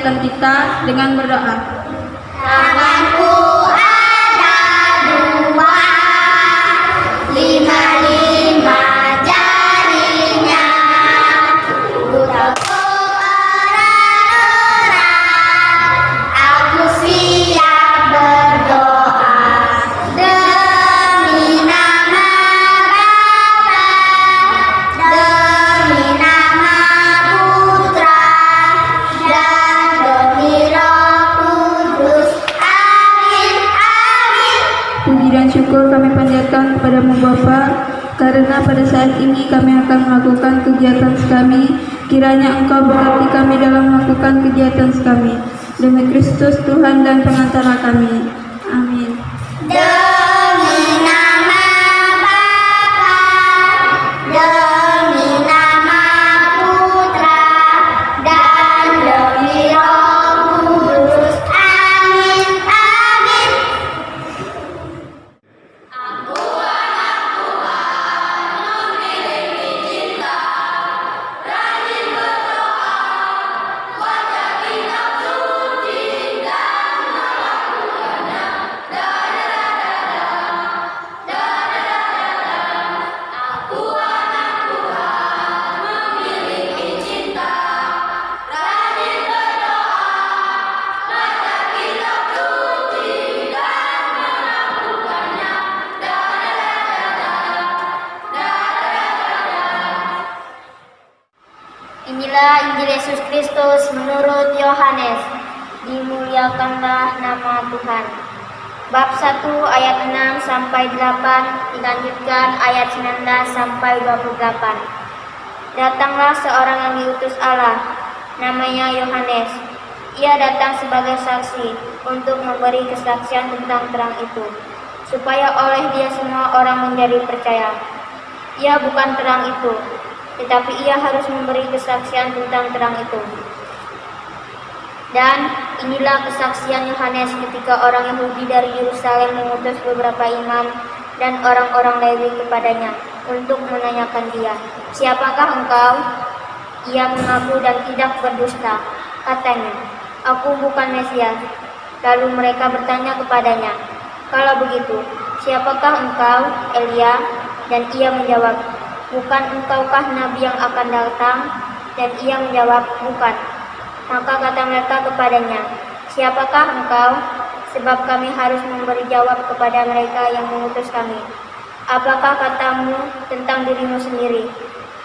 kegiatan kita dengan berdoa. Tanganku ada dua, lima jarinya, butuhku orang-orang, aku siap berdoa demi nama Bapa, demi nama Putra, dan demi Roh Kudus. Amin, amin. Puji dan syukur kami panjatkan kepadamu Bapa, karena pada saat ini kami akan melakukan kegiatan kami. Kiranya Engkau berkati kami dalam melakukan kegiatan kami. Demi Kristus Tuhan dan pengantara kami. Amin. Demi nama Bapa, demi nama Putra, dan demi Roh Kudus. Amin, amin. Aku anak Tuhan, memiliki cinta, rajin berdoa, baca kitab suci dan melakukannya. Aku anak Tuhan, memiliki cinta, rajin berdoa, baca kitab suci dan melakukannya. Inilah Injil Yesus Kristus menurut Yohanes. Dimuliakanlah nama Tuhan. Bab 1 ayat 6 sampai 8 dilanjutkan ayat 19 sampai 28. Datanglah seorang yang diutus Allah, namanya Yohanes. Ia datang sebagai saksi untuk memberi kesaksian tentang terang itu, supaya oleh dia semua orang menjadi percaya. Ia bukan terang itu, tetapi ia harus memberi kesaksian tentang terang itu. Dan inilah kesaksian Yohanes ketika orang Yahudi dari Yerusalem mengutus beberapa imam dan orang-orang Lewi kepadanya untuk menanyakan dia, "Siapakah engkau?" Ia mengaku dan tidak berdusta. Katanya, "Aku bukan Mesias." Lalu mereka bertanya kepadanya, "Kalau begitu, siapakah engkau?" Elia. Dan ia menjawab, "Bukan engkaukah nabi yang akan datang?" Dan ia menjawab, "Bukan." Maka kata mereka kepadanya, "Siapakah engkau? Sebab kami harus memberi jawab kepada mereka yang mengutus kami. Apakah katamu tentang dirimu sendiri?"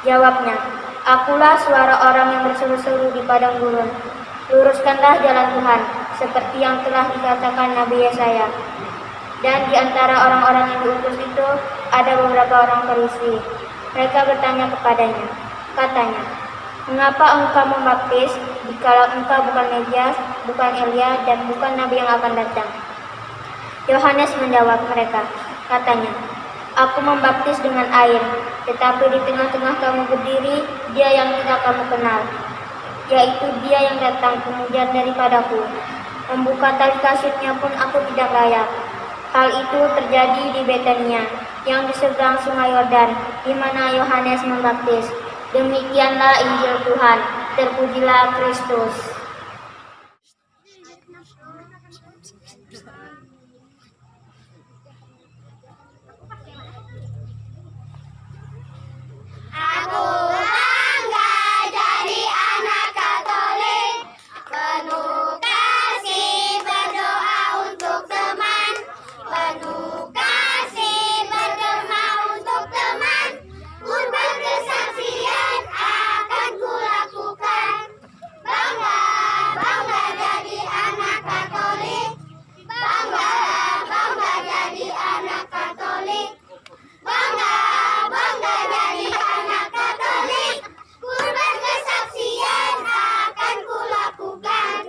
Jawabnya, "Akulah suara orang yang berseru-seru di padang gurun. Luruskanlah jalan Tuhan, seperti yang telah dikatakan Nabi Yesaya." Dan di antara orang-orang yang diutus itu ada beberapa orang Farisi. Mereka bertanya kepadanya, katanya, "Mengapa engkau membaptis, jikalau engkau bukan Mesias, bukan Elia, dan bukan Nabi yang akan datang?" Yohanes menjawab mereka, katanya, "Aku membaptis dengan air, tetapi di tengah-tengah kamu berdiri Dia yang tidak kamu kenal, yaitu Dia yang datang kemudian daripadaku. Membuka tali kasutnya pun aku tidak layak." Hal itu terjadi di Betania, yang di seberang sungai Yordan, di mana Yohanes membaptis. Demikianlah Injil Tuhan. Terpujilah Kristus. Aku bangga jadi anak Katolik, penuh kasih berdoa untuk teman, penuh kasih bergema untuk teman, pun berkesaksian akan kulakukan. Bangga, bangga jadi anak Katolik, bangga, bangga jadi anak Katolik, bangga, bangga jadi anak Katolik, pun berkesaksian akan kulakukan.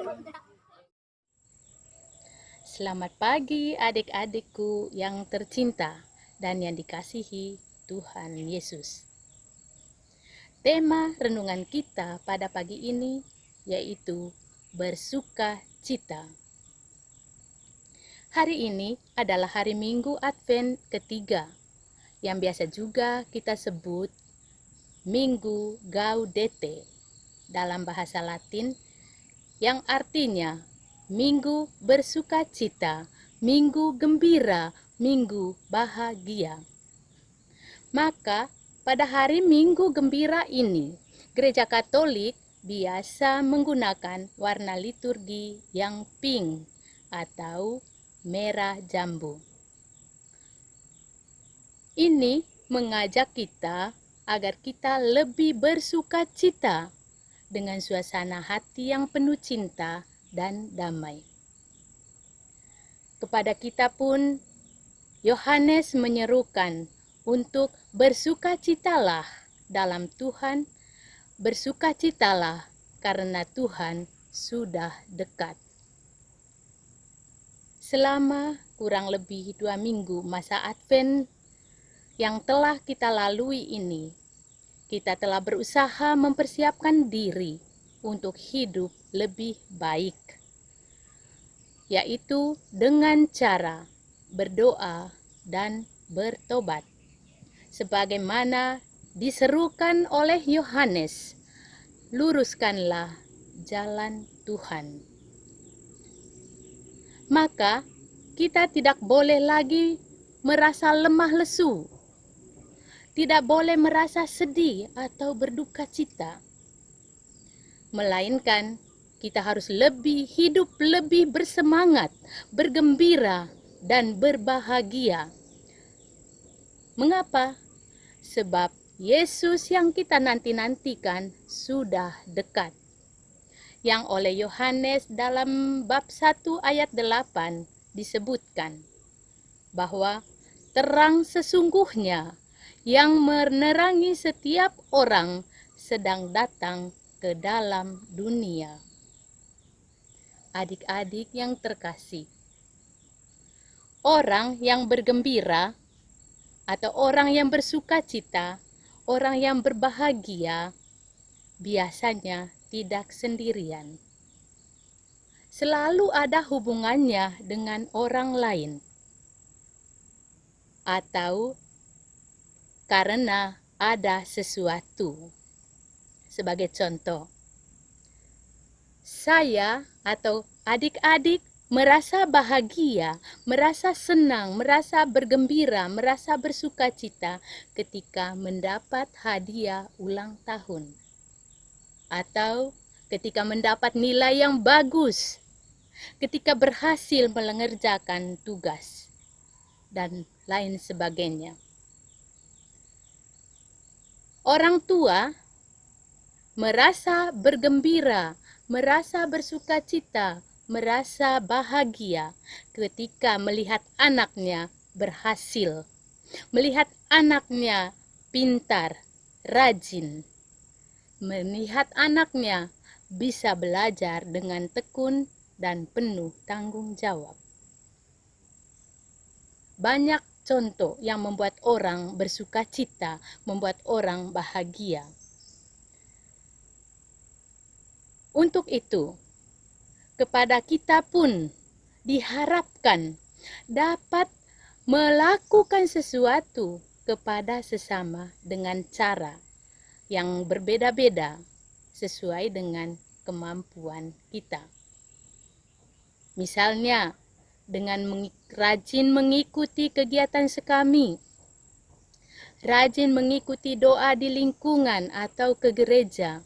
Selamat pagi adik-adikku yang tercinta dan yang dikasihi Tuhan Yesus. Tema renungan kita pada pagi ini yaitu bersuka cita. Hari ini adalah hari Minggu Advent ketiga, yang biasa juga kita sebut Minggu Gaudete dalam bahasa Latin, yang artinya Minggu bersukacita, Minggu gembira, Minggu bahagia. Maka pada hari Minggu gembira ini, Gereja Katolik biasa menggunakan warna liturgi yang pink atau merah jambu. Ini mengajak kita agar kita lebih bersukacita dengan suasana hati yang penuh cinta dan damai. Kepada kita pun, Yohanes menyerukan untuk bersukacitalah dalam Tuhan, bersukacitalah karena Tuhan sudah dekat. Selama kurang lebih 2 minggu masa Advent yang telah kita lalui ini, kita telah berusaha mempersiapkan diri untuk hidup lebih baik, yaitu dengan cara berdoa dan bertobat, sebagaimana diserukan oleh Yohanes, luruskanlah jalan Tuhan. Maka kita tidak boleh lagi merasa lemah lesu, tidak boleh merasa sedih atau berduka cita, melainkan kita harus hidup lebih bersemangat, bergembira, dan berbahagia. Mengapa? Sebab Yesus yang kita nanti-nantikan sudah dekat. Yang oleh Yohanes dalam bab 1 ayat 8 disebutkan bahwa terang sesungguhnya yang menerangi setiap orang sedang datang ke dalam dunia. Adik-adik yang terkasih, orang yang bergembira atau orang yang bersukacita, orang yang berbahagia, biasanya tidak sendirian. Selalu ada hubungannya dengan orang lain, atau karena ada sesuatu. Sebagai contoh, saya atau adik-adik merasa bahagia, merasa senang, merasa bergembira, merasa bersukacita ketika mendapat hadiah ulang tahun, atau ketika mendapat nilai yang bagus, ketika berhasil mengerjakan tugas, dan lain sebagainya. Orang tua merasa bergembira, merasa bersukacita, merasa bahagia ketika melihat anaknya berhasil, melihat anaknya pintar, rajin, melihat anaknya bisa belajar dengan tekun dan penuh tanggung jawab. Banyak contoh yang membuat orang bersukacita, membuat orang bahagia. Untuk itu, kepada kita pun diharapkan dapat melakukan sesuatu kepada sesama dengan cara yang berbeda-beda sesuai dengan kemampuan kita. Misalnya, dengan rajin mengikuti kegiatan sekami, rajin mengikuti doa di lingkungan atau ke gereja,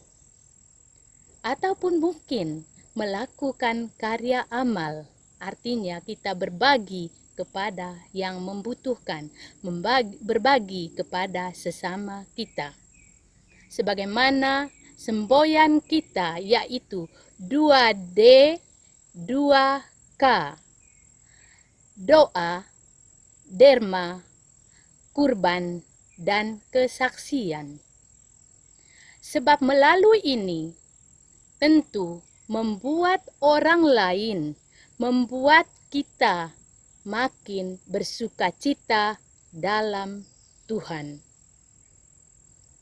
ataupun mungkin melakukan karya amal, artinya kita berbagi kepada yang membutuhkan, berbagi kepada sesama kita. Sebagaimana semboyan kita, yaitu 2D, 2K. Doa, derma, kurban, dan kesaksian. Sebab melalui ini tentu membuat orang lain, membuat kita makin bersukacita dalam Tuhan.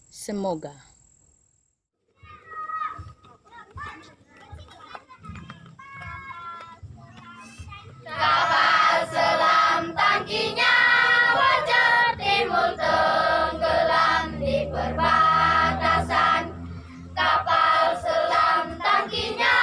Semoga. Kapal selam tangkinya wajar timbul tenggelam di perbatasan. Kapal selam tangkinya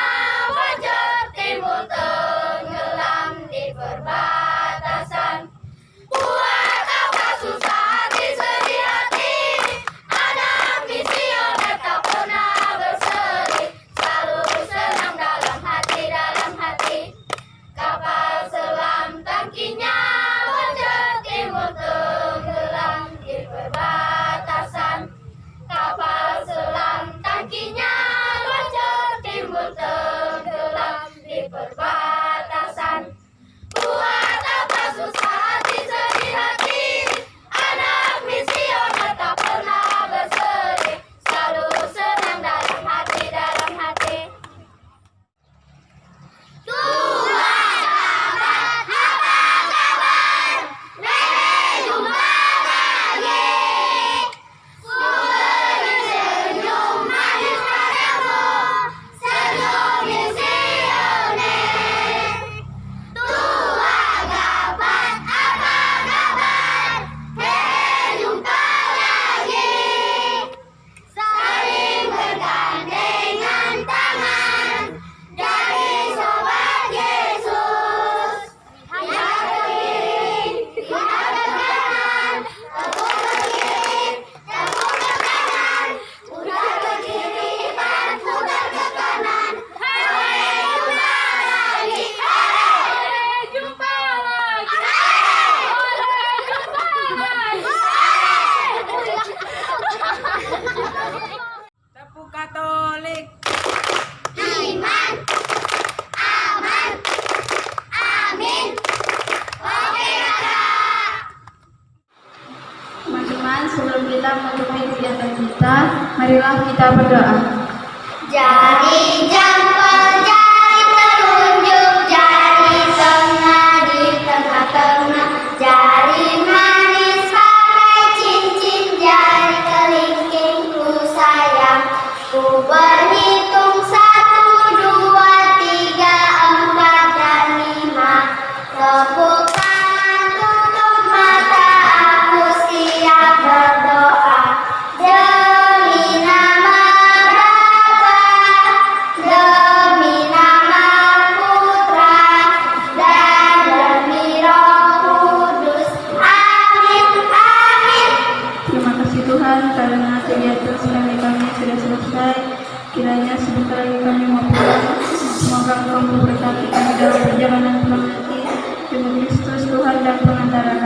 telah menutupi kegiatan kita, marilah kita berdoa. Jari jempol, jari telunjuk, jari tengah di tengah-tengah, jari manis pakai cincin, jari kelingking ku sayang. Ku berhitung 1, 2, 3, 4, dan 5. Tepuk tangan, tutup mata, aku siap berdoa. Demi nama Bapa, demi nama Putra, dan demi Roh Kudus. Amin, amin. Terima kasih Tuhan karena kegiatan kami sudah selesai. Kiranya sebentar lagi kami mau pulang. Semoga Engkau memberkati kami dalam perjalanan pulang nanti. Demi Kristus Tuhan dan pengantara